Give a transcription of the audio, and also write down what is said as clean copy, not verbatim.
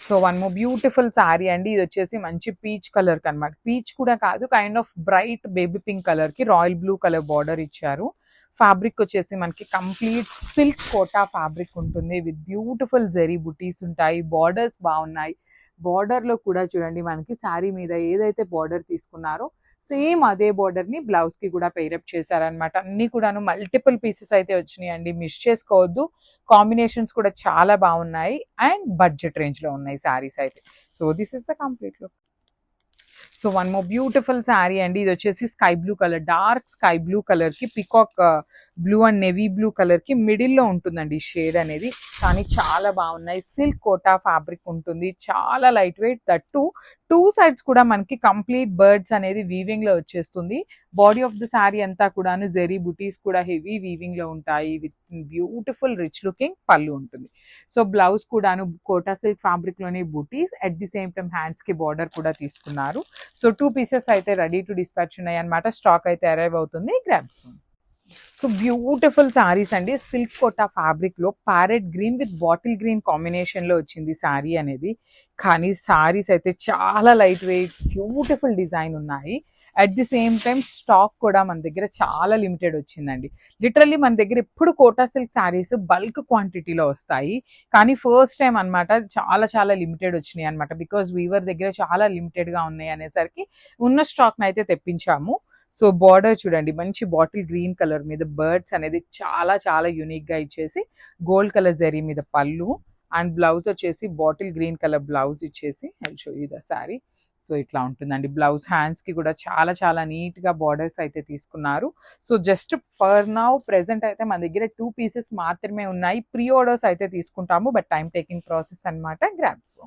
So one more beautiful sari అండి. ఇది వచ్చేసి మంచి పీచ్ కలర్ కి అనమాట. పీచ్ కూడా కాదు, kind of bright baby pink colour కి రాయల్ బ్లూ కలర్ బార్డర్ ఇచ్చారు. ఫ్యాబ్రిక్ వచ్చేసి మనకి కంప్లీట్ సిల్క్ కోటా ఫ్యాబ్రిక్ ఉంటుంది విత్ బ్యూటిఫుల్ జెరీ బుటీస్ ఉంటాయి. బార్డర్స్ బాగున్నాయి. బార్డర్ లో కూడా చూడండి మనకి శారీ మీద ఏదైతే బార్డర్ తీసుకున్నారో సేమ్ అదే బార్డర్ ని బ్లౌజ్ కి కూడా పేరప్ చేశారనమాట. అన్ని కూడాను మల్టిపుల్ పీసెస్ అయితే వచ్చినాయి అండి, మిస్ చేసుకోవద్దు. కాంబినేషన్స్ కూడా చాలా బాగున్నాయి అండ్ బడ్జెట్ రేంజ్ లో ఉన్నాయి శారీస్ అయితే. So this is the complete look. So one more beautiful sari అండి. ఇది వచ్చేసి sky blue colour, dark sky blue colour కి peacock blue and navy blue colour కి మిడిల్ లో ఉంటుందండి ఈ షేడ్ అనేది. కానీ చాలా బాగున్నాయి. సిల్క్ కోటా ఫ్యాబ్రిక్ ఉంటుంది, చాలా light weight. That two sides కూడా మనకి కంప్లీట్ బర్డ్స్ అనేది వీవింగ్ లో వచ్చేస్తుంది. బాడీ ఆఫ్ ద శారీ అంతా కూడాను జెరీ బుటీస్ కూడా హెవీ వీవింగ్ లో ఉంటాయి విత్ బ్యూటిఫుల్ రిచ్ లుకింగ్ పళ్ళు ఉంటుంది. సో బ్లౌజ్ కూడాను కోటా సిల్క్ ఫ్యాబ్రిక్ లోనే బుటీస్, at the same time hands కి బార్డర్ కూడా తీసుకున్నారు. సో 2 పీసెస్ అయితే రెడీ టు డిస్పాచ్ ఉన్నాయి అనమాట. స్టాక్ అయితే అరైవ్ అవుతుంది, grab soon. So beautiful saris అండి. సిల్క్ కోటా ఫ్యాబ్రిక్ లో parrot green with bottle green combination లో వచ్చింది శారీ అనేది. కానీ శారీస్ అయితే చాలా లైట్ వెయిట్, బ్యూటిఫుల్ డిజైన్ ఉన్నాయి. At the same time stock కూడా మన దగ్గర చాలా లిమిటెడ్ వచ్చిందండి. లిటరల్లీ మన దగ్గర ఎప్పుడు కోటా సిల్క్ శారీస్ బల్క్ క్వాంటిటీలో వస్తాయి, కానీ ఫస్ట్ టైం అనమాట చాలా చాలా లిమిటెడ్ వచ్చినాయి అనమాట. బికాస్ వీవర్ దగ్గర చాలా లిమిటెడ్ గా ఉన్నాయి అనేసరికి ఉన్న స్టాక్ అయితే తెప్పించాము. సో బార్డర్ చూడండి, మంచి బాటిల్ గ్రీన్ కలర్ మీద బర్డ్స్ అనేది చాలా చాలా యూనిక్ గా ఇచ్చేసి, గోల్డ్ కలర్ జరీ మీద పళ్ళు అండ్ బ్లౌజ్ వచ్చేసి బాటిల్ గ్రీన్ కలర్ బ్లౌజ్ ఇచ్చేసి, I show you the sari. So ఇట్లా ఉంటుందండి. బ్లౌజ్ హ్యాండ్స్ కి కూడా చాలా చాలా నీట్ గా బార్డర్స్ అయితే తీసుకున్నారు. So just for now present అయితే మన దగ్గర 2 పీసెస్ మాత్రమే ఉన్నాయి. ప్రీ ఆర్డర్స్ అయితే తీసుకుంటాము, బట్ టైం టేకింగ్ ప్రాసెస్ అనమాట. Grab so